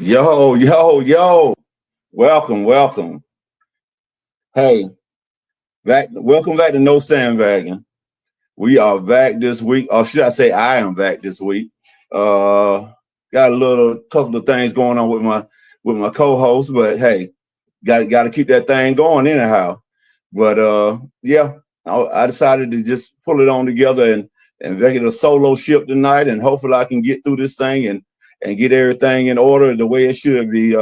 Yo, yo, yo. Welcome, welcome. Hey, welcome back to No Sandbagging. We are back this week, or should I say I am back this week. Got a couple of things going on with my co-host, but hey, got to keep that thing going anyhow. But yeah, I decided to just pull it on together and make it a solo ship tonight, and hopefully I can get through this thing and get everything in order the way it should be.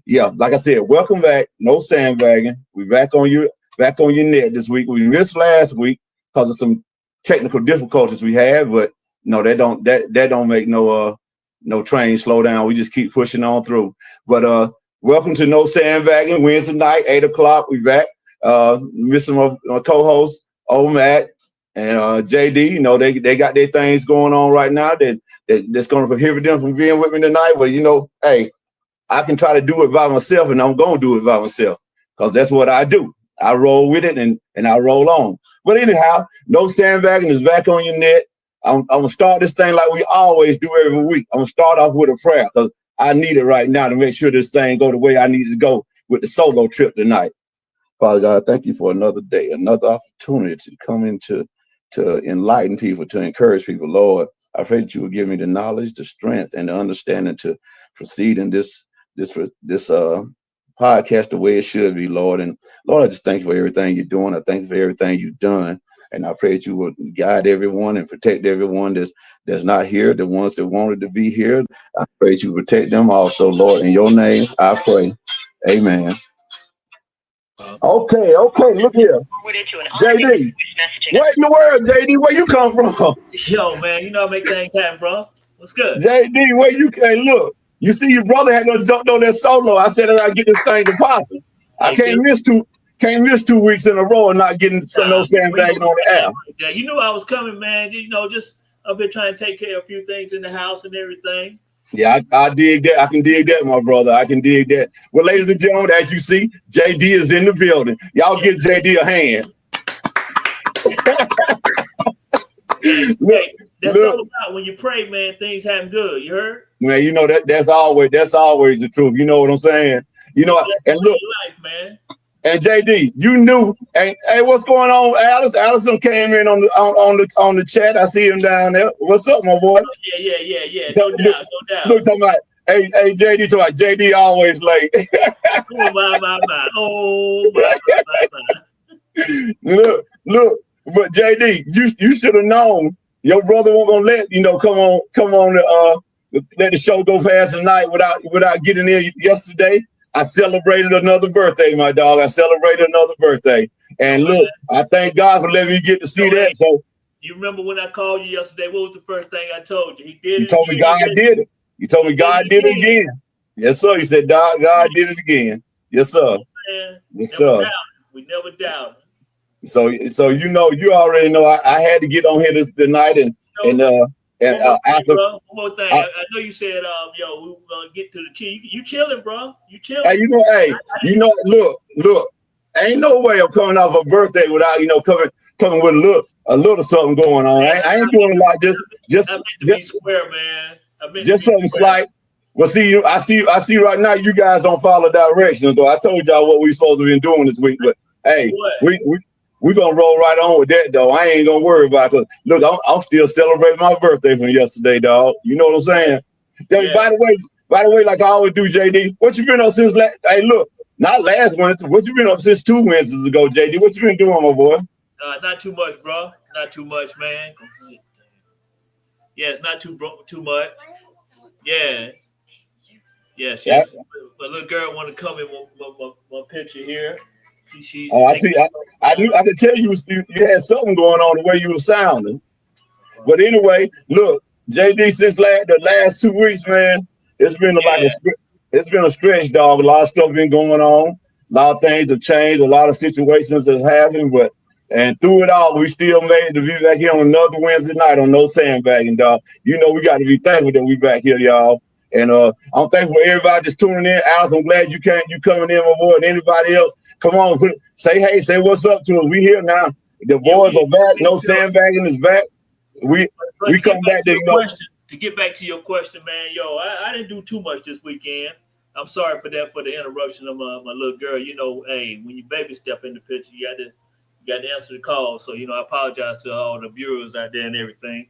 Yeah, like I said, welcome back. No Sandbagging. We're back on your net this week. We missed last week because of some technical difficulties we had, but no, that don't make no train slow down. We just keep pushing on through. But welcome to No Sandbagging. Wednesday night, 8:00. We back. Missing my co-host, old Matt and JD. You know, they got their things going on right now that's going to prohibit them from being with me tonight. But you know, hey, I can try to do it by myself, and I'm going to do it by myself because that's what I do. I roll with it and I roll on. But anyhow, No Sandbagging is back on your net. I'm going to start this thing like we always do every week. I'm going to start off with a prayer because I need it right now to make sure this thing go the way I need it to go with the solo trip tonight. Father God, thank you for another day, another opportunity to come into to enlighten people, to encourage people. Lord, I pray that you will give me the knowledge, the strength, and the understanding to proceed in this podcast the way it should be, Lord. And Lord, I just thank you for everything you're doing. I thank you for everything you've done. And I pray that you will guide everyone and protect everyone that's not here, the ones that wanted to be here. I pray that you protect them also, Lord. In your name, I pray. Amen. Okay, look here. JD, where in the world, JD? Where you come from? Yo, man, you know I make things happen, bro. What's good? JD, where you came? Look, you see your brother had no jumped on that solo. I said that I get this thing to popping. I can't miss 2 weeks in a row and not getting No Sandbagging on the air. Yeah, you knew I was coming, man. You know, just I've been trying to take care of a few things in the house and everything. Yeah, I dig that. I can dig that, my brother. I can dig that. Well, ladies and gentlemen, as you see, JD is in the building. Y'all give JD a hand. That's all about when you pray, man, things happen good. You heard? Man, you know that's always the truth. You know what I'm saying? You know, and look, life, man. And JD, you knew. And hey, what's going on, Alice? Allison came in on the chat. I see him down there. What's up, my boy? Yeah. No doubt. Look, talking about, hey, JD, talking about JD always late. Oh my. Look, but JD, you should have known your brother wasn't gonna let come on let the show go fast tonight without getting in yesterday. I celebrated another birthday, my dog. I celebrated another birthday. And look, I thank God for letting me get to see that. So you remember when I called you yesterday, what was the first thing I told you? He did it. You told me God did it. You told me God did it again. Yes, sir. You said God did it again. Yes, sir. Yes, sir. We never doubt. So you already know I had to get on here tonight after one more thing. I know you said we were gonna get to the cheese. You chilling, bro. You chilling. Hey, look, ain't no way I'm coming off a birthday without coming with a little something going on. I ain't doing a lot, just be square, man. Just something slight. Well, I see right now you guys don't follow directions, though. I told y'all what we supposed to be doing this week, but hey, we're going to roll right on with that, though. I ain't going to worry about it. Look, I'm still celebrating my birthday from yesterday, dog. You know what I'm saying? Yeah. By the way, like I always do, JD, what you been up since hey, look, not last Wednesday. What you been up since 2 Wednesdays ago, JD? What you been doing, my boy? Not too much, bro. Not too much, man. Yeah, it's not too much. Yeah. Yes. My little girl want to come in one picture here. I see. I knew. I could tell you had something going on the way you were sounding. But anyway, look, JD, since the last 2 weeks, man, it's been a stretch, dog. A lot of stuff been going on. A lot of things have changed. A lot of situations have happened. And through it all, we still made it to be back here on another Wednesday night on No Sandbagging, dog. You know we got to be thankful that we back here, y'all. And I'm thankful for everybody just tuning in. Alice, I'm glad you coming in, my boy, and anybody else. Come on, say hey, say what's up to us. We here now. The boys are back. No Sandbagging is back. We come back to to get back to your question, man, yo, I didn't do too much this weekend. I'm sorry for that, for the interruption of my little girl. You know, hey, when your baby step in the picture, you got to answer the call. So, you know, I apologize to all the viewers out there and everything.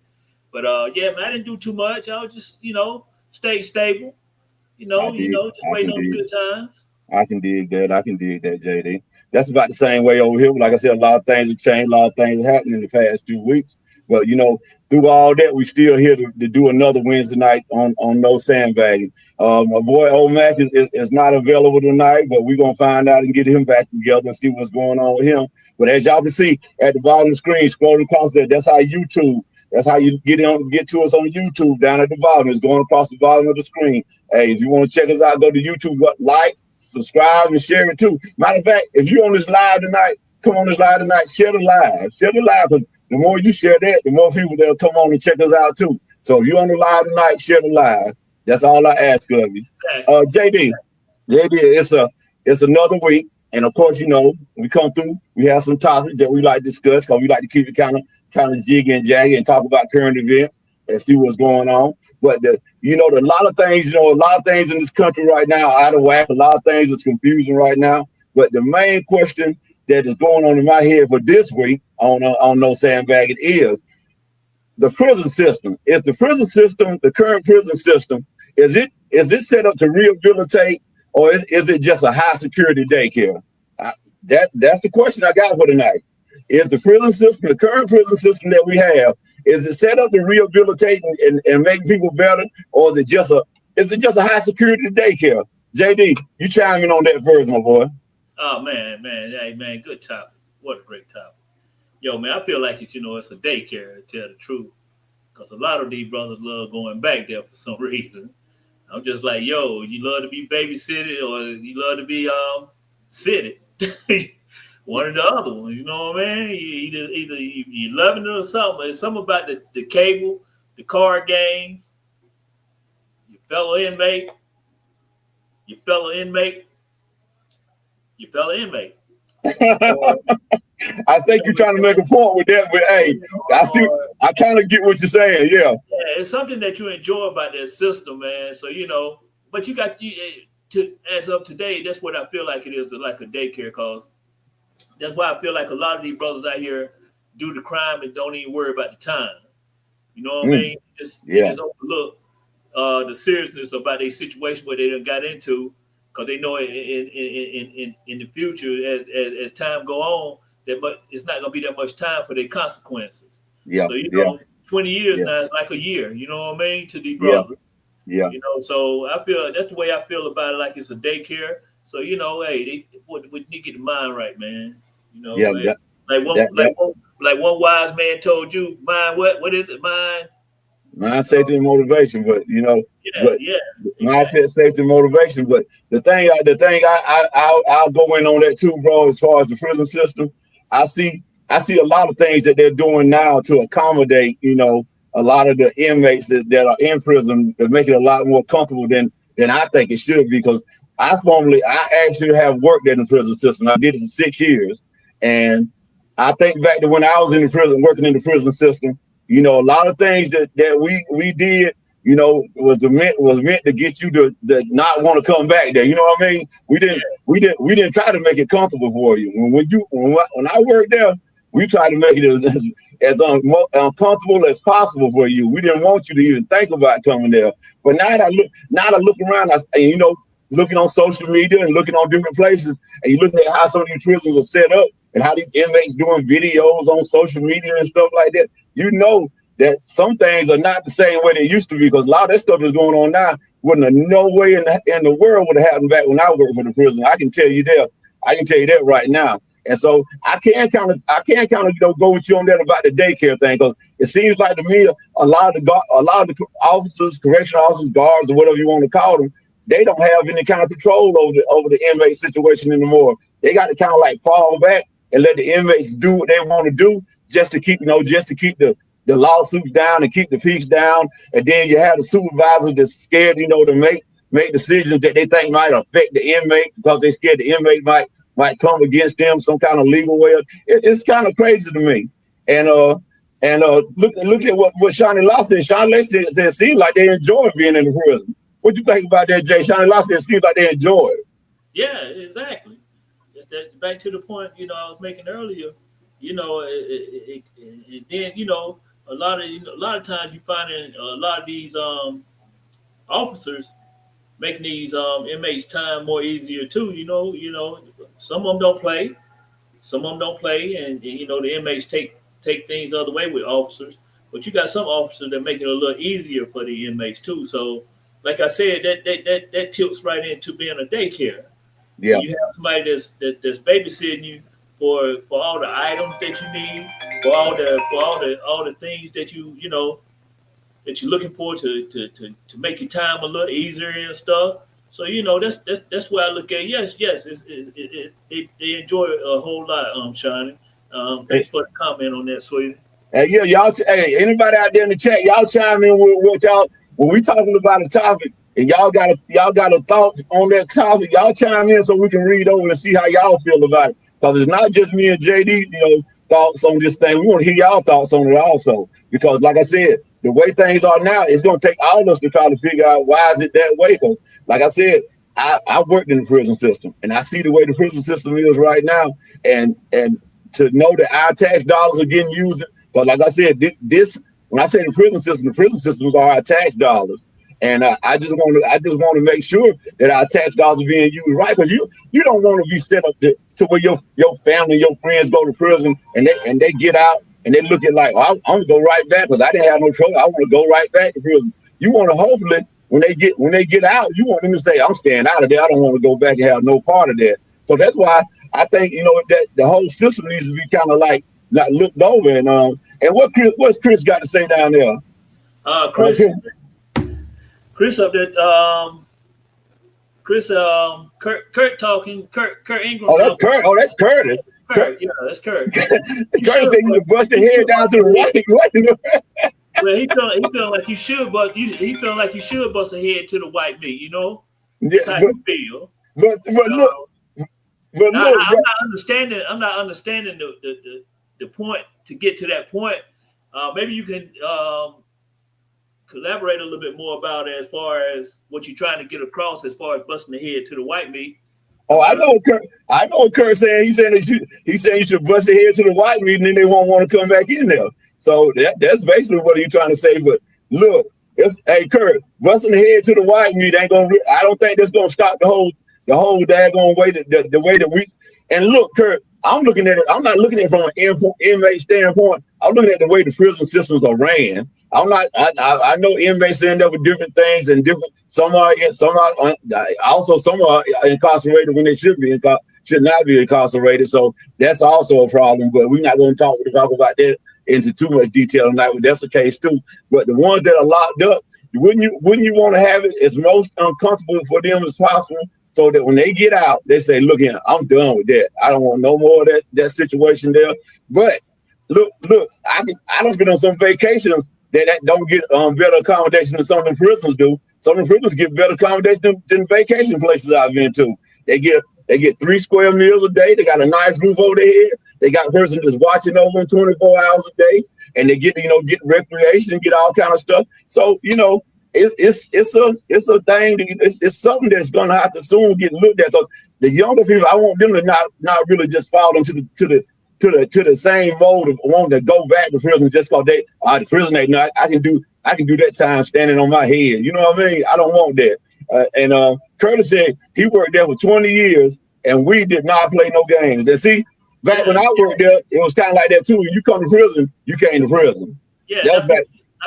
But yeah, man, I didn't do too much. I was just, you know, stay stable. Just waiting on good times. I can dig that. JD. That's about the same way over here. Like I said, a lot of things have changed. A lot of things have happened in the past 2 weeks. But, you know, through all that, we still here to do another Wednesday night on No Sandbagging. My boy Old Mac is not available tonight, but we're going to find out and get him back together and see what's going on with him. But as y'all can see at the bottom of the screen, scrolling across there, that's how you get to us on YouTube down at the bottom. It's going across the bottom of the screen. Hey, if you want to check us out, go to YouTube, like, subscribe, and share it too. Matter of fact, if you're on this live tonight, come on this live tonight, share the live. Because the more you share that, the more people that'll come on and check us out too. So if you're on the live tonight, share the live. That's all I ask of you. JD, it's another week. And of course, you know, we come through, we have some topics that we like to discuss because we like to keep it kind of jiggy and jaggy and talk about current events and see what's going on. But a lot of things in this country right now are out of whack. A lot of things is confusing right now. But the main question that is going on in my head for this week on No Sandbagging is the prison system. Is the prison system, the current prison system, is it set up to rehabilitate, or is it just a high security daycare? That's the question I got for tonight. Is the prison system, the current prison system that we have, is it set up to rehabilitate and make people better, or is it just a high security daycare? JD, you chime in on that first, my boy. Oh man, hey man, good topic. What a great topic. Yo, man, I feel like it's a daycare, to tell the truth, because a lot of these brothers love going back there for some reason. I'm just like, yo, you love to be babysitted or you love to be sitted. One or the other one, you know what I mean? Either you loving it or something. It's something about the cable, the card games, your fellow inmate. I think you're trying to make a point with that, but hey, I kind of get what you're saying, yeah. Yeah, it's something that you enjoy about that system, man. So, but you got as of today, that's what I feel like it is, like a daycare, cause that's why I feel like a lot of these brothers out here do the crime and don't even worry about the time. You know what I mean? They just overlook the seriousness about their situation where they done got into, because they know in the future, as time go on, it's not gonna be that much time for their consequences. Yeah. So 20 years now is like a year. You know what I mean, to these brothers. Yeah. So I feel that's the way I feel about it. Like it's a daycare. So hey, we need to get the mind right, man. Like one wise man told you, mind what is it, mind? Mind, safety, and motivation. But mindset, safety, and motivation. But the thing I'll go in on that too, bro. As far as the prison system, I see a lot of things that they're doing now to accommodate, a lot of the inmates that are in prison, to make it a lot more comfortable than I think it should be. Because I actually have worked in the prison system. I did it for 6 years, and I think back to when I was in the prison, working in the prison system. A lot of things that we did, was meant to get you to not want to come back there. You know what I mean? We didn't try to make it comfortable for you. When I worked there, we tried to make it as uncomfortable as possible for you. We didn't want you to even think about coming there. But now I look around, looking on social media and looking on different places, and you're looking at how some of these prisons are set up and how these inmates doing videos on social media and stuff like that. That some things are not the same way they used to be, because a lot of that stuff that's going on now wouldn't have no way in the world would have happened back when I worked for the prison. I can tell you that right now. And so I can't kind of go with you on that about the daycare thing, because it seems like to me a lot of the officers, correctional officers, guards, or whatever you want to call them, they don't have any kind of control over the inmate situation anymore. They got to kind of like fall back and let the inmates do what they want to do, just to keep the lawsuits down and keep the peace down. And then you have the supervisors that's scared, to make decisions that they think might affect the inmate, because they're scared the inmate might come against them some kind of legal way. It's kind of crazy to me. And And look at what Shawnee Law said. Shawnee Law said it seems like they enjoy being in the prison. What you think about that, Jay? Shawnee Law said it seems like they enjoy it. Yeah, exactly. That back to the point, I was making earlier. Then a lot of times you find in a lot of these officers making these inmates time more easier too. Some of them don't play, and the inmates take things other way with officers. But you got some officers that make it a little easier for the inmates too. So, like I said, that tilts right into being a daycare. Yeah. You have somebody that's babysitting you for all the items that you need, for all the things that that you're looking for to make your time a little easier and stuff. So that's why I look at it. Yes, they enjoy it a whole lot. Shining. Thanks for the comment on that, sweetie. Hey, yeah, y'all. Hey, anybody out there in the chat, y'all chime in with what y'all when we talking about a topic, and y'all got a thought on that topic. Y'all chime in so we can read over and see how y'all feel about it. Because it's not just me and JD, thoughts on this thing. We want to hear y'all thoughts on it also. Because, like I said, the way things are now, it's going to take all of us to try to figure out why is it that way. Because, like I said, I worked in the prison system, and I see the way the prison system is right now, and to know that our tax dollars are getting used. But like I said, when I say the prison systems are our tax dollars, and I just want to make sure that our tax dollars are being used right, because you don't want to be set up to where your family, your friends go to prison and they get out and they look at like, I'm gonna go right back because I didn't have no trouble. I want to go right back to prison. You want to hopefully when they get out, you want them to say, I'm staying out of there. I don't want to go back and have no part of that. So that's why I think that the whole system needs to be kind of like not looked over. And what's Chris got to say down there? Chris up there. Kurt talking. Kurt Ingram. Oh, that's Kurt. Oh, that's Curtis. Yeah, that's Kurt. Curtis said you should bust your head down to the right. Well, he feeling like you should, but he feeling like you should bust a head to the white meat. That's how you feel. But look. I'm not understanding. I'm not understanding the point to get to that point. Maybe you can collaborate a little bit more about it as far as what you're trying to get across as far as busting the head to the white meat. Oh, I know what Kurt saying. He's saying you should bust your head to the white meat, and then they won't want to come back in there. So that's basically what he's trying to say. But look, hey Kurt, busting the head to the white meat ain't gonna. I don't think that's gonna stop the whole daggone way the way that we. And look, Kurt, I'm looking at it. I'm not looking at it from an inmate standpoint. I'm looking at the way the prison systems are ran. I'm not. I know inmates end up with different things and different. Some are incarcerated when they should not be incarcerated. So that's also a problem. But we're not going to talk about that into too much detail tonight. But that's the case too. But the ones that are locked up, wouldn't you want to have it as most uncomfortable for them as possible? So that when they get out, they say, look, I'm done with that. I don't want no more of that situation there. But look, I don't been on some vacations that don't get better accommodation than some of the prisons do. Some of the prisons get better accommodation than vacation places I've been to. They get 3 square meals a day. They got a nice roof over their head. They got a person that's watching over them 24 hours a day, and they get recreation, get all kind of stuff. So it's a thing. It's something that's gonna have to soon get looked at. Because the younger people, I want them to not really just fall into the same mode of wanting to go back to prison just because the prison ain't not. I can do that time standing on my head. You know what I mean? I don't want that. And Curtis said he worked there for 20 years and we did not play no games. And see, back when I worked there, it was kind of like that too. When you come to prison, you came to prison. Yeah,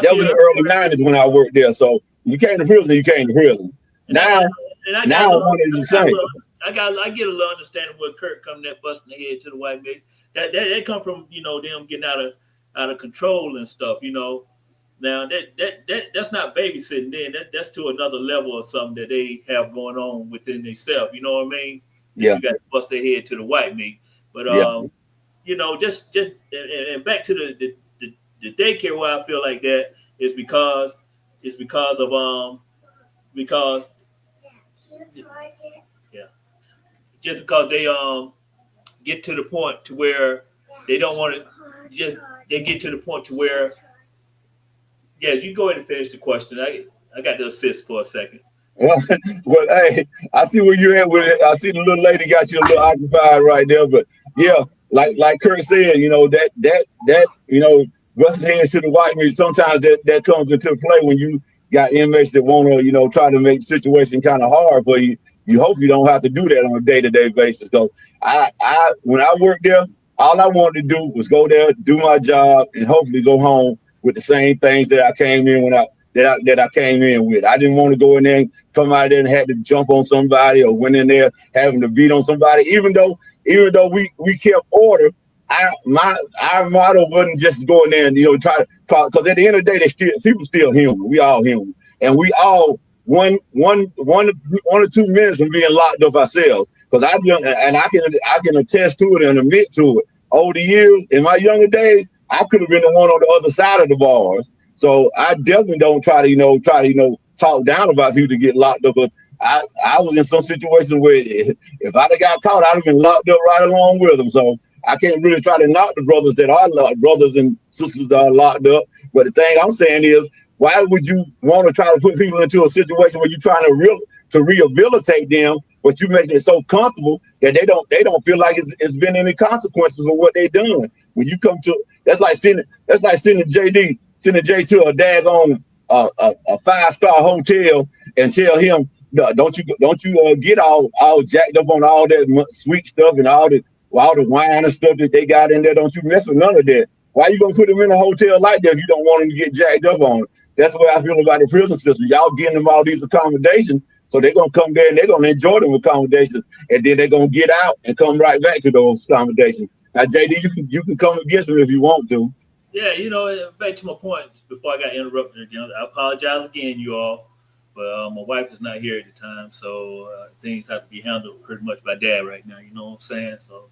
that was in the early 90s when I worked there. So you came to prison, you came to prison. Now one is the same. I get a little understanding where Kurt come that busting the head to the white man. That come from them getting out of control and stuff. Now that's not babysitting. Then that's to another level of something that they have going on within themselves. You know what I mean? Yeah. You got to bust their head to the white meat. But just and back to the daycare why I feel like that is because just because they get to the point to where they don't want to they get to the point to where, yeah, you go ahead and finish the question. I got to assist for a second. Well, well, hey, I see where you're at with it. I see the little lady got you a little occupied right there, but yeah, like Kurt said, busting hands to the white meat. Sometimes that comes into play when you got inmates that want to, try to make the situation kind of hard for you. You hope you don't have to do that on a day-to-day basis. Because when I worked there, all I wanted to do was go there, do my job, and hopefully go home with the same things that I came in that I came in with. I didn't want to go in there and come out there and had to jump on somebody or went in there having to beat on somebody. Even though we kept order, our motto wasn't just go in there and try to call, because at the end of the day, people still human. We all human, and we all one or 2 minutes from being locked up ourselves. Because I can attest to it and admit to it. Over the years, in my younger days, I could have been the one on the other side of the bars. So I definitely don't try to talk down about people to get locked up. But I was in some situations where if I'd have got caught, I'd have been locked up right along with them. So I can't really try to knock the brothers that are brothers and sisters that are locked up. But the thing I'm saying is, why would you want to try to put people into a situation where you're trying to rehabilitate them, but you make it so comfortable that they don't feel like it's been any consequences of what they done? When you come to, that's like sending JD. Send a J to a daggone a 5-star hotel and tell him, no, don't you get all jacked up on all that sweet stuff and all the wine and stuff that they got in there. Don't you mess with none of that. Why you gonna put them in a hotel like that if you don't want them to get jacked up on it? That's the way I feel about the prison system. Y'all getting them all these accommodations, so they're gonna come there and they're gonna enjoy them accommodations, and then they're gonna get out and come right back to those accommodations. Now, JD, you can come against them if you want to. Yeah, back to my point before I got interrupted again. I apologize again, you all, but my wife is not here at the time, so things have to be handled pretty much by Dad right now. You know what I'm saying? So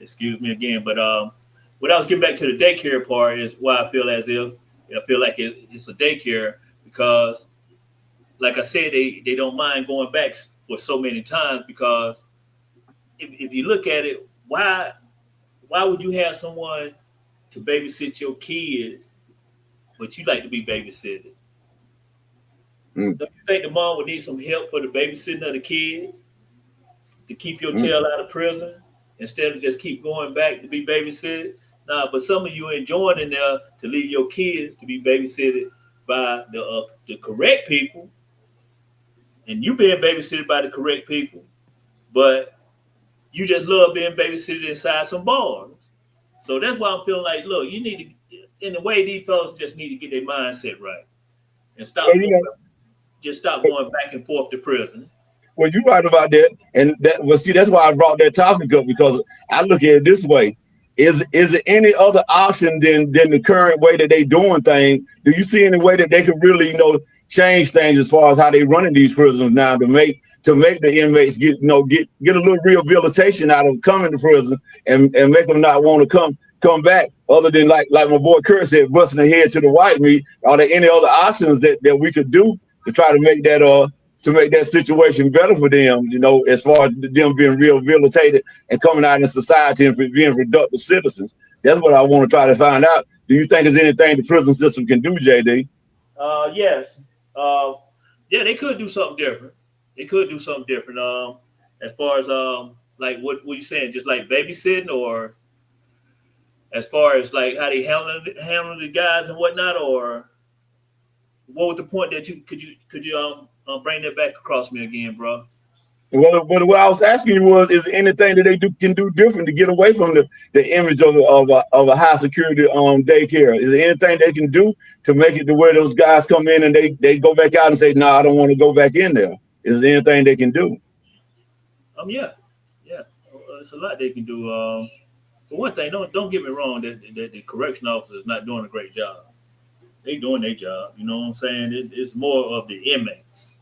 excuse me again. But what I was getting back to the daycare part is why I feel as if I feel like it's a daycare because, like I said, they don't mind going back for so many times because if you look at it, why would you have someone to babysit your kids, but you like to be babysitted? Don't you think the mom would need some help for the babysitting of the kids to keep your tail out of prison instead of just keep going back to be babysitted? Nah, but some of you enjoying in there to leave your kids to be babysitted by the correct people, and you being babysitted by the correct people, but you just love being babysitted inside some bars. So that's why I'm feeling like, look, you need to, in a way, these fellas just need to get their mindset right and stop going back and forth to prison. Well, you're right about that, and that's why I brought that topic up, because I look at it this way: is it any other option than the current way that they doing things? Do you see any way that they could really change things as far as how they running these prisons now to make the inmates get a little rehabilitation out of coming to prison and make them not want to come back, other than like my boy Kurt said, busting their head to the white meat? Are there any other options that we could do to try to make that situation better for them, as far as them being rehabilitated and coming out in society and being productive citizens? That's what I want to try to find out. Do you think there's anything the prison system can do, JD? Yes. Yeah, they could do something different. They could do something different. As far as like what you saying, just like babysitting, or as far as like how they handling the guys and whatnot, or what was the point that you could you bring that back across me again, bro? Well, what I was asking you was, is there anything that they can do different to get away from the image of a high security daycare? Is there anything they can do to make it to where those guys come in and they go back out and say, no, I don't want to go back in there? Is there anything they can do? Yeah. It's a lot they can do. But one thing, don't get me wrong, that the correction officer is not doing a great job. They doing their job. You know what I'm saying? It's more of the inmates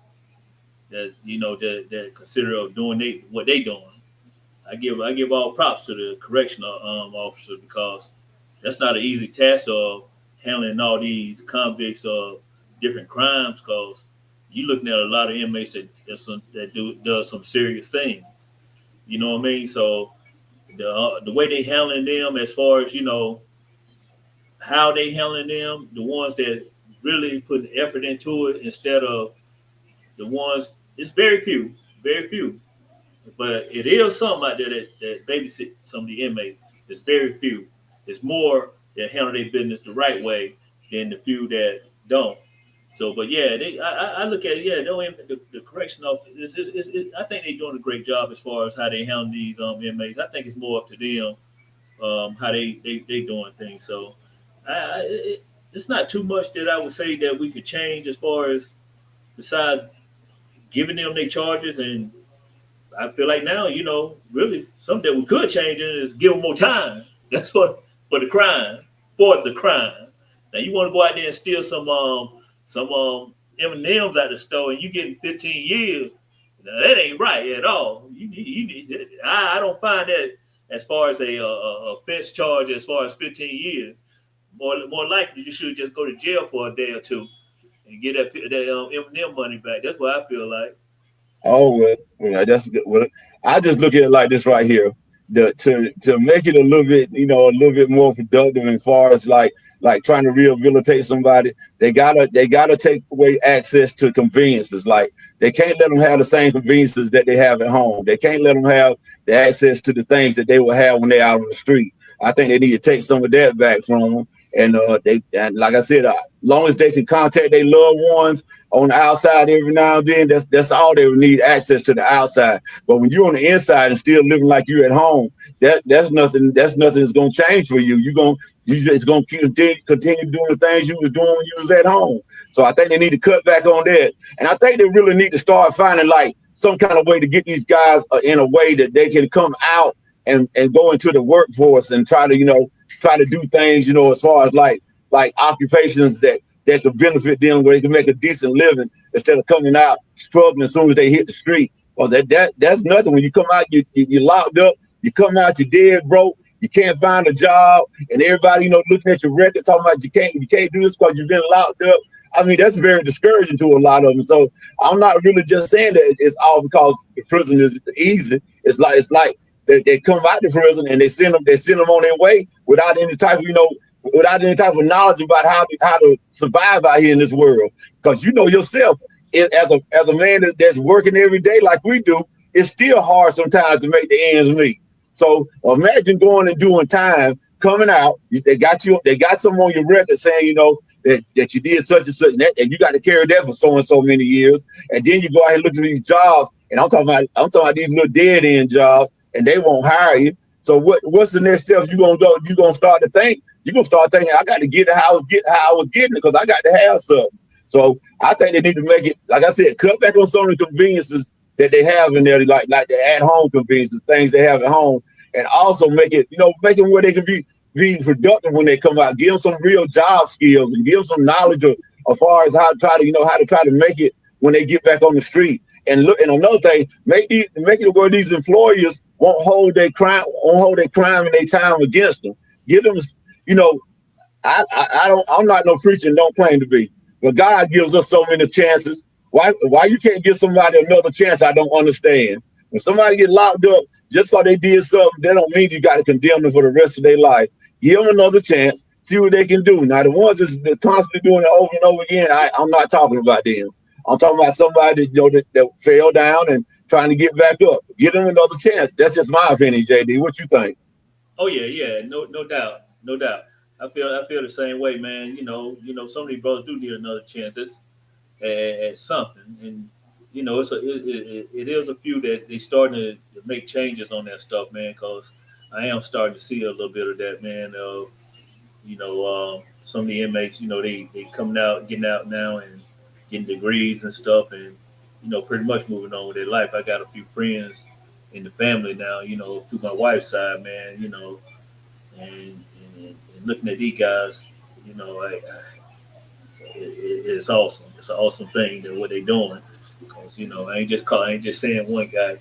that that consider doing what they doing. I give all props to the correctional officer, because that's not an easy task of handling all these convicts of different crimes. Because you're looking at a lot of inmates that does some serious things. You know what I mean? So the way they handling them, as far as how they handling them, the ones that really put the effort into it instead of the ones. It's very few, but it is some out there that babysit some of the inmates. It's very few. It's more that handle their business the right way than the few that don't. So, but yeah, I look at it. Yeah, the correction officers. I think they're doing a great job as far as how they handle these inmates. I think it's more up to them how they doing things. So, it's not too much that I would say that we could change as far as besides giving them their charges. And I feel like now, really something that we could change it is give them more time. That's what for the crime, for the crime. Now you want to go out there and steal some M&Ms out the store and you getting 15 years. Now, that ain't right at all. I don't find that as far as a offense charge as far as 15 years. More likely you should just go to jail for a day or two and get that M&M money back. That's what I feel like. Oh well, that's good. Well, I just look at it like this right here. To make it a little bit, a little bit more productive as far as like trying to rehabilitate somebody, they gotta take away access to conveniences. Like they can't let them have the same conveniences that they have at home. They can't let them have the access to the things that they will have when they're out on the street. I think they need to take some of that back from them. And and like I said, long as they can contact their loved ones on the outside every now and then, that's all they would need, access to the outside. But when you're on the inside and still living like you're at home, that's nothing that's going to change for you. You just going to continue doing the things you was doing when you was at home. So I think they need to cut back on that. And I think they really need to start finding like some kind of way to get these guys in a way that they can come out and go into the workforce and try to do things, as far as like occupations that could benefit them, where they can make a decent living instead of coming out struggling as soon as they hit the street. Well, that's nothing. When you come out, you're locked up. You come out, you're dead broke. You can't find a job, and everybody, looking at your record, talking about you can't do this because you've been locked up. I mean, that's very discouraging to a lot of them. So I'm not really just saying that it's all because the prison is easy. It's like they come out of prison and they send them on their way without any type of knowledge about how to survive out here in this world. Because yourself, as a man that's working every day like we do, it's still hard sometimes to make the ends meet. So imagine going and doing time, coming out, they got something on your record saying, that you did such and such, and you got to carry that for so and so many years. And then you go out and look at these jobs, and I'm talking about these little dead end jobs, and they won't hire you. So what's the next step? You're gonna start to think. You're gonna start thinking, I got to get how I was getting it because I got to have something. So I think they need to make it, like I said, cut back on some of the conveniences that they have in there, like the at-home conveniences, things they have at home, and also make it where they can be productive when they come out. Give them some real job skills and give them some knowledge of as far as how to try to make it when they get back on the street. And look, and another thing, make it where these employers won't hold their crime and their time against them. Give them, I'm not no preacher and don't claim to be, but God gives us so many chances. Why you can't give somebody another chance? I don't understand. When somebody get locked up just because they did something, that don't mean you got to condemn them for the rest of their life. Give them another chance, see what they can do. Now the ones that's constantly doing it over and over again, I'm not talking about them. I'm talking about somebody that fell down and trying to get back up. Give them another chance. That's just my opinion, JD. What you think? Oh yeah, no doubt, no doubt. I feel the same way, man. Some of these brothers do need another chance at something, and it is a few that they starting to make changes on that stuff, man. Because I am starting to see a little bit of that, man. Some of the inmates, they coming out, getting out now, and getting degrees and stuff, and pretty much moving on with their life. I got a few friends in the family now, through my wife's side, man, and looking at these guys, it's awesome. It's an awesome thing that what they're doing. Because I ain't just saying one guy. I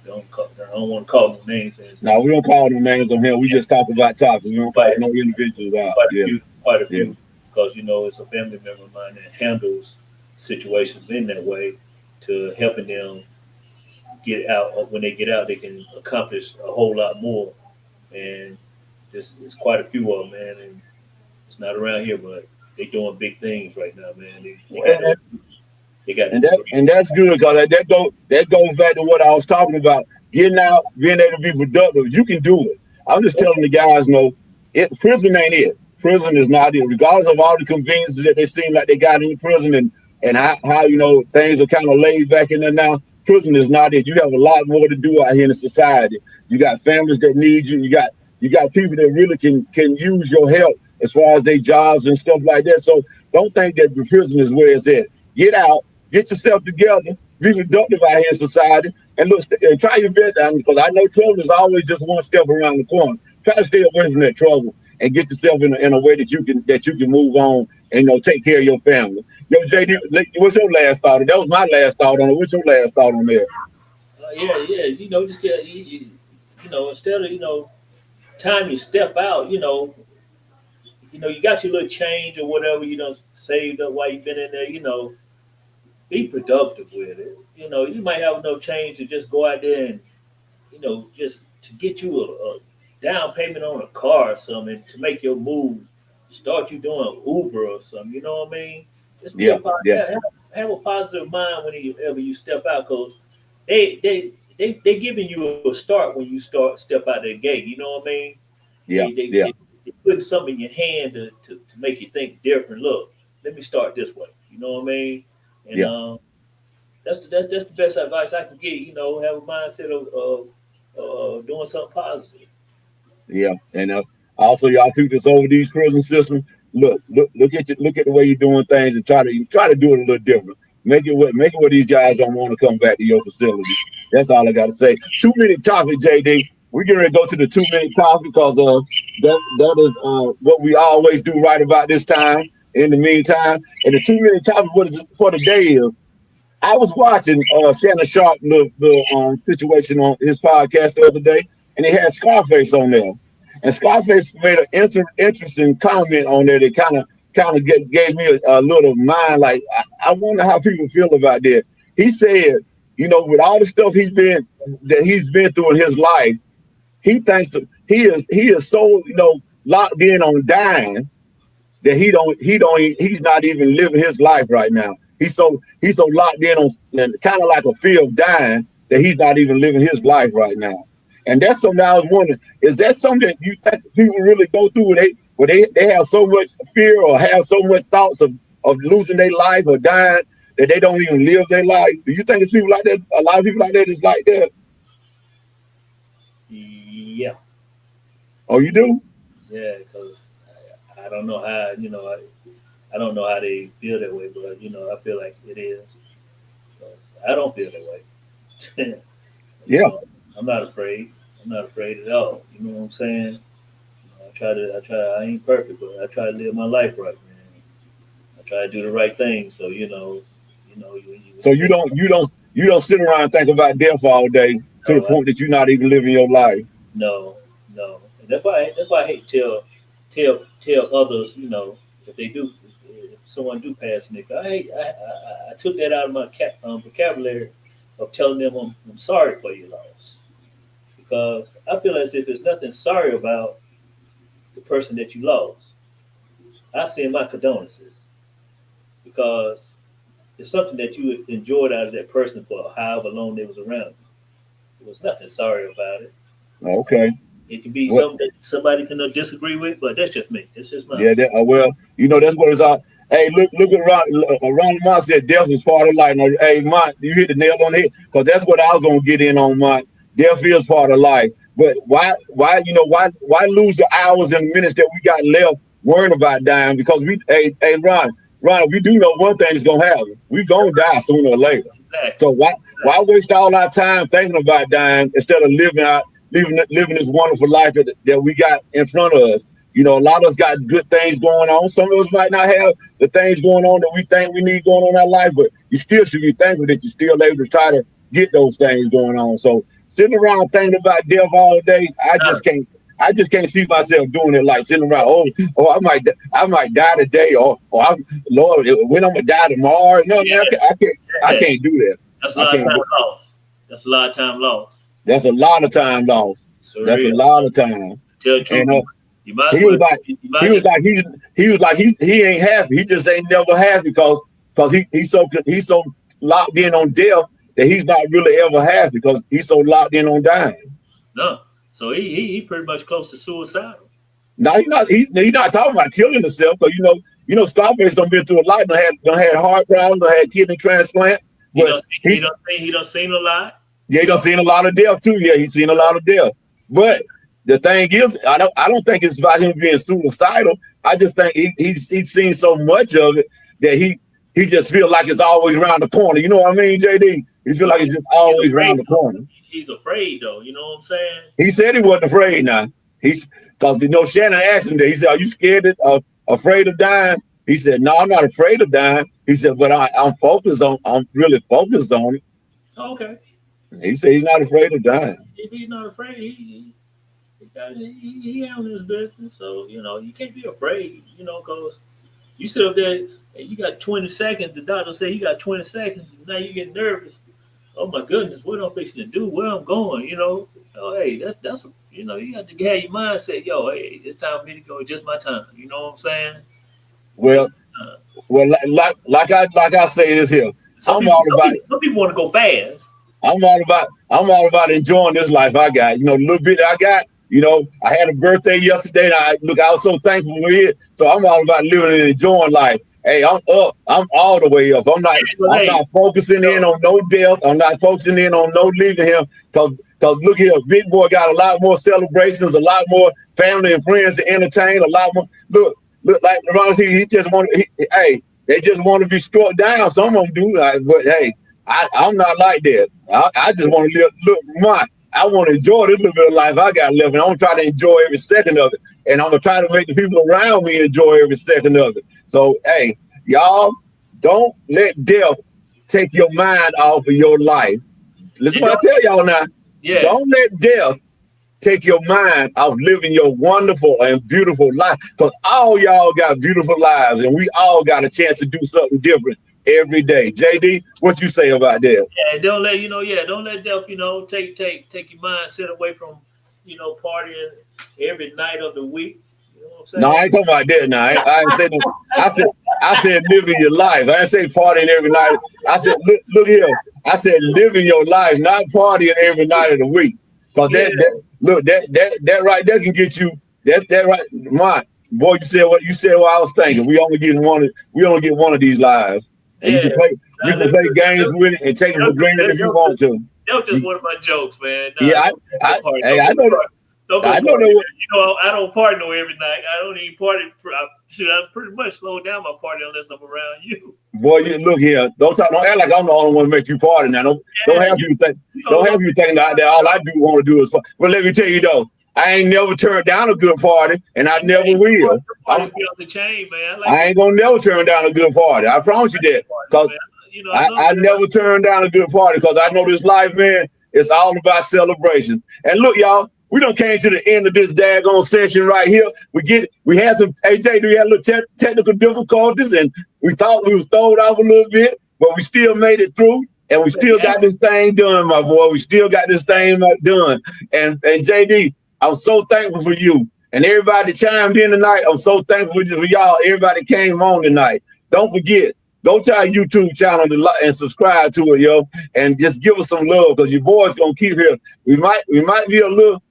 don't want to call no names. No, we don't call no names on here. We just talk about topics. We don't call no individuals out. Quite a few. Because it's a family member of mine that handles situations in that way to helping them get out. When they get out, they can accomplish a whole lot more. And it's quite a few of them, man. And It's not around here, but they doing big things right now, man. They got and that's good because that goes back to what I was talking about. Getting out, being able to be productive. You can do it. I'm just telling the guys, prison ain't it. Prison is not it. Regardless of all the conveniences that they seem like they got in prison and how things are kind of laid back in there now. Prison is not it. You have a lot more to do out here in the society. You got families that need you. You got people that really can use your help as far as their jobs and stuff like that. So don't think that the prison is where it's at. Get out, get yourself together, be productive out here in society, and look, try your best. Because I know trouble is always just one step around the corner. Try to stay away from that trouble and get yourself in a way that you can move on and take care of your family. Yo, JD, what's your last thought? That was my last thought on it. What's your last thought on that? Yeah. Just get instead of time you step out, you got your little change or whatever, saved up while you've been in there, be productive with it. You might have no change to just go out there and, just to get you a down payment on a car or something to make your move, start you doing Uber or something, you know what I mean? Just have a positive mind whenever you step out, because they giving you a start when you step out the gate, you know what I mean? They putting something in your hand to make you think different. Look, let me start this way, you know what I mean? And that's the best advice I can get. Have a mindset of doing something positive. Yeah, and also y'all people that's over these prison systems, look at the way you're doing things and try to do it a little different. Make it where these guys don't want to come back to your facility. That's all I got to say. 2-minute topic, JD. We're getting ready to go to the 2-minute topic because that is what we always do right about this time. In the meantime, and the 2-minute topic for the day is, I was watching Shannon Sharp the situation on his podcast the other day, and he had Scarface on there, and Scarface made an interesting comment on there that kind of gave me a little mind. Like, I wonder how people feel about that. He said, with all the stuff he's been through in his life, he thinks that he is so locked in on dying that he's not even living his life right now. He's so locked in on kind of like a fear of dying that he's not even living his life right now. And that's something I was wondering, is that something that you think people really go through where they have so much fear or have so much thoughts of losing their life or dying that they don't even live their life? Do you think it's people like that? A lot of people like that is like that? Yeah. Oh, you do? Yeah, because I don't know how, I don't know how they feel that way, but, I feel like it is. I don't feel that way. Yeah. I'm not afraid. I'm not afraid at all. You know what I'm saying? I ain't perfect, but I try to live my life right, man. I try to do the right thing. So, So you don't sit around and think about death all day to the point that you're not even living your life. No. And that's why I hate to tell others, if someone do pass, Nick, I took that out of my vocabulary of telling them I'm sorry for your loss, because I feel as if there's nothing sorry about the person that you lost. I send my condolences, because it's something that you enjoyed out of that person for however long they was around you. There was nothing sorry about it. Okay. It can be something that somebody can disagree with, but that's just me. It's just my that's what it's all. Hey, look at Ron Lamont said death is part of life. Now, hey, Mont, you hit the nail on the head, because that's what I was gonna get in on, Mont. Death is part of life. But why lose the hours and minutes that we got left worrying about dying? Because Ron, we do know one thing is gonna happen. We gonna die sooner or later. Exactly. So why waste all our time thinking about dying instead of living this wonderful life that we got in front of us? A lot of us got good things going on. Some of us might not have the things going on that we think we need going on in our life, but you still should be thankful that you're still able to try to get those things going on. So sitting around thinking about death all day, I just can't see myself doing it, like sitting around, I might die today, or Lord, when I'm gonna die tomorrow. No, yeah. I can't do that. That's a lot of time lost. That's a lot of time lost. That's a lot of time lost. That's a lot of time. Tell the truth. You might He was like he ain't happy. He just ain't never happy because he's so locked in on death that he's not really ever happy because he's so locked in on dying. No, so he pretty much close to suicidal. No, he's not talking about killing himself, because you know Scarface done been through a lot. Done had heart problems, done had kidney transplant. He done seen a lot. Yeah, he done seen a lot of death too. Yeah, he's seen a lot of death. But the thing is, I don't think it's about him being suicidal. I just think he's seen so much of it that he just feels like it's always around the corner. You know what I mean, JD? He feel like it's just always around the corner. He's afraid though. You know what I'm saying? He said he wasn't afraid now. Because Shannon asked him that. He said, "Are you scared afraid of dying?" He said, "No, I'm not afraid of dying." He said, "But I'm focused on. I'm really focused on it." Okay. He said he's not afraid of dying. If he's not afraid, he handling his business. So you can't be afraid. Because you sit up there and you got 20 seconds. The doctor said you got 20 seconds. And now you get nervous. Oh my goodness, what I'm fixing to do? Where I'm going? Oh, hey, that's you got to have your mindset. Yo, hey, it's time for me to go. It's just my time. You know what I'm saying? Well, like I say this here. Some people want to go fast. I'm all about enjoying this life I got. The little bit I got. I had a birthday yesterday. And I was so thankful for it. So I'm all about living and enjoying life. Hey, I'm up. I'm all the way up. I'm not focusing in on no death. I'm not focusing in on no leaving him. Cause look here, Big Boy got a lot more celebrations, a lot more family and friends to entertain, a lot more. Look like Ron, he just want. They just want to be struck down. Some of them do. But hey, I'm not like that. I just want to live. Look, I want to enjoy this little bit of life I got left, and I'm gonna try to enjoy every second of it. And I'm gonna try to make the people around me enjoy every second of it. So, hey, y'all, don't let death take your mind off of your life. Listen what I tell y'all now. Yeah. Don't let death take your mind off living your wonderful and beautiful life. Because all y'all got beautiful lives, and we all got a chance to do something different every day. JD, what you say about that? Yeah, don't let death, take your mindset away from, partying every night of the week. You know what I'm saying? No, I ain't talking about that now. I ain't saying that. I said living your life. I didn't say partying every night. I said look here. I said living your life, not partying every night of the week. Because that right there can get you. That right, boy, you said what I was thinking. We only get one of these lives. And you can play games with it and take it for granted if you want to. That was just one of my jokes, man. I know that. I don't party every night. I don't even party. I pretty much slow down my party unless I'm around you. Boy, you look here. Don't act like I'm the only one to make you party now. Don't have you think that all I do want to do is. But let me tell you though, I ain't never turned down a good party, and I never will. Off the chain, man. I ain't gonna never turn down a good party. I promise you that. Because I never turn down a good party because I know this life, man, it's all about celebration. And look, y'all, we done came to the end of this daggone session right here. We had some AJ, we had a little technical difficulties, and we thought we was thrown off a little bit, but we still made it through, and we still got this thing done, my boy. We still got this thing done. And JD, I'm so thankful for you. And everybody chimed in tonight. I'm so thankful for y'all. Everybody came on tonight. Don't forget, go to our YouTube channel and subscribe to it, yo. And just give us some love, because your boy's gonna keep here. We might be a little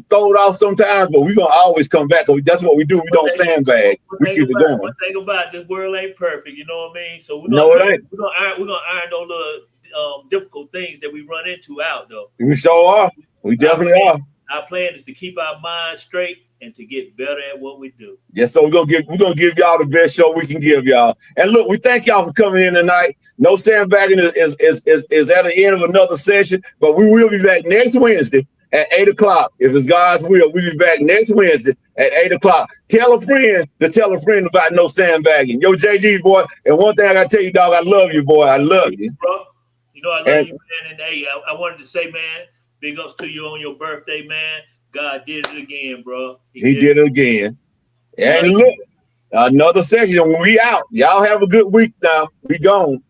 thrown off sometimes, but we're gonna always come back. That's what we do. We don't sandbag. We keep it going. One thing about this world ain't perfect, you know what I mean? So we're gonna iron those little difficult things that we run into out though. We sure are. We definitely are. Our plan is to keep our minds straight and to get better at what we do. Yes, so we're gonna give y'all the best show we can give y'all. And look, we thank y'all for coming in tonight. No sandbagging is at the end of another session, but we will be back next Wednesday at 8:00. If it's God's will, we'll be back next Wednesday at 8:00. Tell a friend about No Sandbagging. Yo, JD, boy, and one thing I gotta tell you, dog, I love you, boy. I love you. Bro, I love you, man. And hey, I wanted to say, man, big ups to you on your birthday, man. God did it again, bro. He did it again. And look, another session. We out. Y'all have a good week now. We gone.